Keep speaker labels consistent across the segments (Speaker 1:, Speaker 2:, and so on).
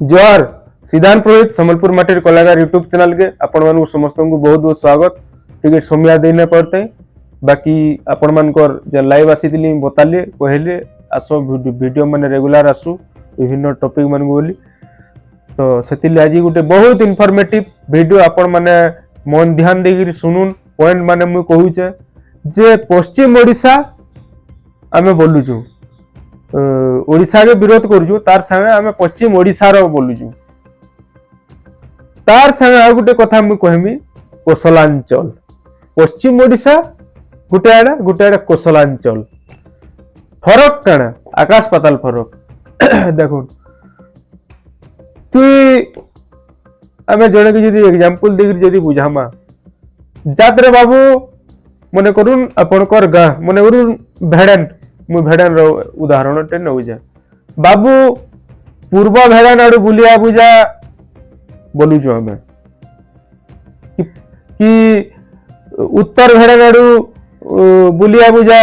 Speaker 1: जोहार सिद्धांत पुरोहित संबलपुर माटीर कलाकार यूट्यूब चैनल के आपण मानू समस्त को बहुत बहुत स्वागत। टिकट समय दे न पड़ते बाकी आपण मानकर जे लाइव आसीथिली बताले कहले आसो वीडियो माने रेगुलर आसु विभिन्न टॉपिक मान बोली तो सेतिले आज गुटे बहुत इनफॉर्मेटिव वीडियो आपण माने मन ध्यान देगिरी सुनुन पॉइंट माने मु कहूचे जे पश्चिम ओडिशा आमे बोलुछु ओडिशा के विरोध करूछु तार संगे आमे पश्चिम ओडिशा रो बोलुछु तार संगे आ गुटे कथा मु कहमी कोसलांचल पश्चिम ओडिशा गुटे कोसलांचल फरक कणा आकाश पाताल फरक देखो तु आमे जणे के जदी एग्जांपल देगिर जदी बुझामा जात्रे बाबू मने करूं आपनकर गा मने करूं भेड़न मु भेड़न रो उदाहरण टे नउ जा बाबू पूर्व भेड़न आडू बुलिया बुझा बोलु जो हमें कि उत्तर भेड़न आडू बुलिया बुझा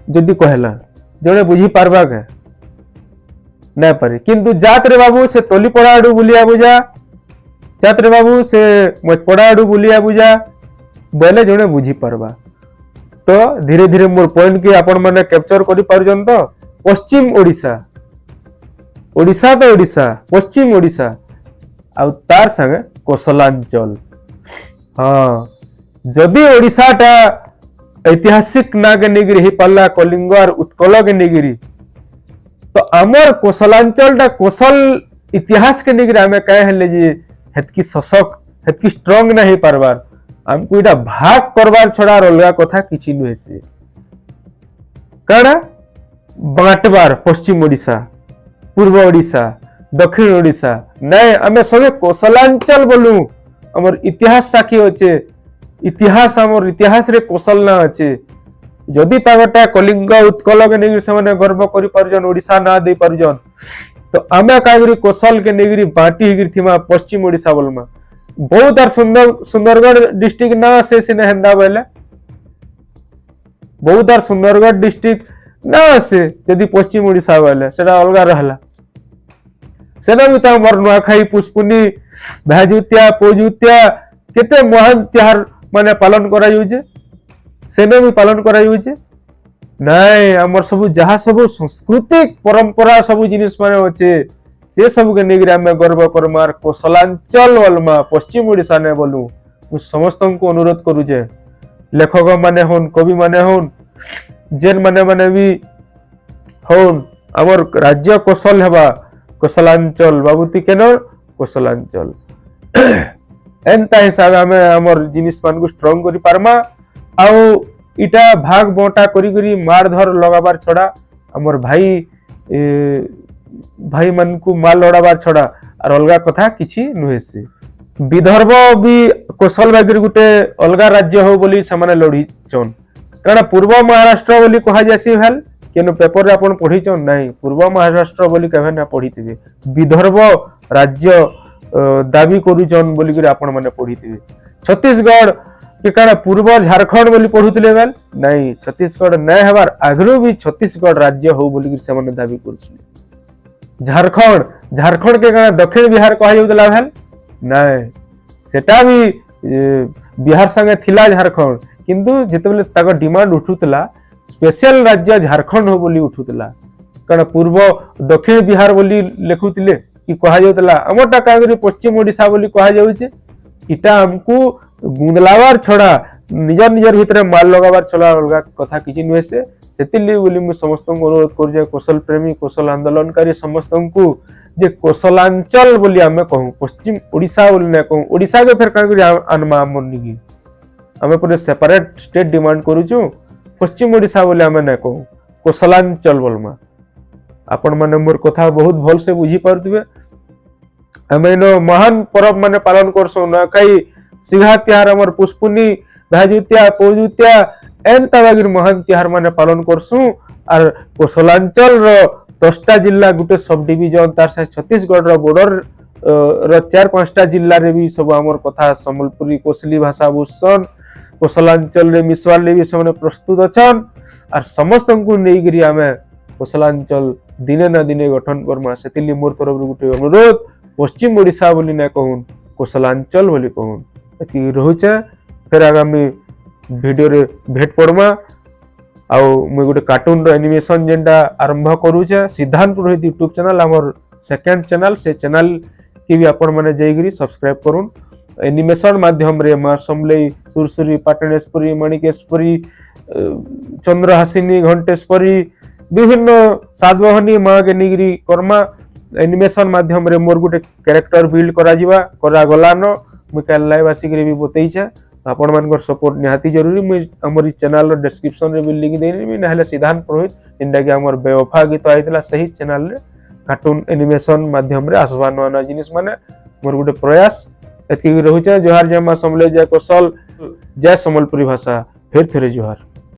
Speaker 1: जदी कहला जने बुझी पारबा के ना पारे किंतु जात्रे बाबू से तोलीपड़ा आडू बुलिया बुझा जात्रे बाबू से मचपड़ा आडू बुलिया बुझा बोले जने बुझी पारबा तो धीरे धीरे मोर पॉइंट के आपण माने कैप्चर करि पारुजन तो पश्चिम ओडिशा ओडिशा तो ओडिशा पश्चिम ओडिशा आ तार संगे कोसलांचल हां जदि ओडिशा टा ऐतिहासिक ना के निगिरी ही पल्ला कलिंग और उत्कल के निगिरी तो अमर कोसलांचल टा कोसल इतिहास के निगिरी हमें कहे हले जी हेतकी सशक्त हेतकी स्ट्रांग ना ही पारबार हमको इटा भाग करबार छड़ा अलगा कथा किछि नुहे से काना बांटबार पश्चिम ओडिशा पूर्व ओडिशा दक्षिण ओडिशा नहीं हमें सबे कोसलांचल बोलू हमर इतिहास साखी होचे इतिहास हमर इतिहास रे कोसल ना होचे जदि तागटा कलिंग उत्कल के निगिरी से गर्व करि पारुजन ओडिशा ना दे पारुजन तो हमें कागरी कोसल के निगिरी बांटी हिगिर थिमा पश्चिम ओडिशा बोलमा बहुत आर सुंदरगढ़ डिस्ट्रिक्ट ना से सिने हंदा बेले बहुत आर सुंदरगढ़ डिस्ट्रिक्ट ना से यदि पश्चिम ओडिशा बेले सेटा अलगा रहला सेना भी ता मोर नुआखाई पुष्पुनी भाजुत्या पोजुत्या केते महान त्योहार माने पालन करा युजे सेने भी पालन करा युजे नाही हमर सब जहा सब सांस्कृतिक परंपरा सब जिनिस माने होचे से सब के निगरी हमें गर्व करमार कोसलांचल वलमा पश्चिम ओडिशा ने बोलू मु समस्त को अनुरोध करू जे लेखक माने होन कवि माने होन जेन माने भी होन हमर राज्य कोसल हेबा कोसलांचल बाबूती केनर कोसलांचल एंता हिसाब हमें हमर जिनिस मान को स्ट्रांग करि पारमा आउ इटा भाग बोटा करी करी मार धर लगाबार छड़ा हमर भाई मन को माल लड़ाबार छड़ा और अलगा कथा किछि नुहे से विदर्भ भी कोसल भागिर गुटे अलगा राज्य हो बोली समाने लड़ी चन कारण पूर्व महाराष्ट्र बोली कहा जासी भेल केनो पेपर रे आपण पढी चन नाही पूर्व महाराष्ट्र बोली कहे ना पढीतिबे विदर्भ राज्य दाबी करू चन बोली कि आपण माने पढीतिबे छत्तीसगढ़ के कारण पूर्व झारखंड बोली पढुतिले बेल नाही छत्तीसगढ़ नै हेबार आगरो भी छत्तीसगढ़ राज्य हो बोली कि समाने दाबी करथिले झारखंड के कारण दक्षिण बिहार कहा जाउतला भेल नाही सेटा भी बिहार संगे थिला झारखंड किंतु जेतेबेले ताको डिमांड उठुतला स्पेशल राज्य झारखंड हो बोली उठुतला कारण पूर्व दक्षिण बिहार बोली लेखुतिले कि कहा जाउतला हमरटा कागरी पश्चिम ओडिशा बोली कहा जाउचे इटा हमकु गुंदलावार छड़ा निजर निजर भितरे माल लगावार छड़ा अलगा कथा किछि नुहे से सेतिली बोली मु समस्त को अनुरोध कर जे कौशल प्रेमी कौशल आंदोलनकारी समस्त को जे कोसलांचल बोली हमें कहूं पश्चिम ओडिशा बोली ना कहूं ओडिशा के फिर कागरी अनमा मन्नी की हमें पूरे सेपरेट स्टेट डिमांड करूछु पश्चिम ओडिशा बोली हमें ना कहूं कोसलांचल बोलमा आपण माने मोर कथा बहुत भल से बुझी पारतबे हमें नो महान पर्व माने पालन करसो ना कई सिंहा त्योहार हमर पुष्पुनी भाजुत्या पोजुत्या एंता बागिर महान त्योहार माने पालन करसु और कोसलांचल रो 10टा जिल्ला गुटे सब डिवीजन तार से छत्तीसगढ़ रो बॉर्डर रो 4-5टा जिल्ला रे भी सब हमर कथा संबलपुरी कोसली भाषा बुसन कोसलांचल रे मिसवाल रे भी सबने प्रस्तुत अछन और समस्त को नेगिरी हमें कोसलांचल दिने ना दिने गठन करमा सेतिली मोर तरफ गुटे अनुरोध पश्चिम ओडिशा बोली ना कहून कोसलांचल बोली कहून एति रहुचे फिर आगामी वीडियो रे भेट पड़मा आउ मुई गोटे कार्टून रो एनिमेशन जेंटा आरंभ करूचे सिद्धांत पुरोहित यूट्यूब चैनल हमर सेकंड चैनल से चैनल की भी आपण माने जैगिरी सब्सक्राइब करूँ एनिमेशन माध्यम रे मां समलेई सुरसुरी पाटणेश्वरी मणिकेश्वरी चंद्रहासिनी घंटेश्वरी विभिन्न सातवाहनी मां के निगिरी कर्मा एनिमेशन माध्यम रे मोर गोटे कैरेक्टर बिल्ड करा जिवा करा गलान मु काल लाइव आसिक भी बतैछे आपण मानकर सपोर्ट निहाती जरूरी मु हमर चैनल रो डिस्क्रिप्शन रे भी लिंक देनी नहले सिद्धांत पुरोहित इंडा के हमर बेवफा गीत आइतला सही चैनल रे कार्टून एनिमेशन माध्यम रे आसवा नवा जिनिस माने मोर गोटे प्रयास एतकी रहुचे जोहार जय मां समले जय कौशल जय संबलपुरी भाषा फिर थरे जोहार।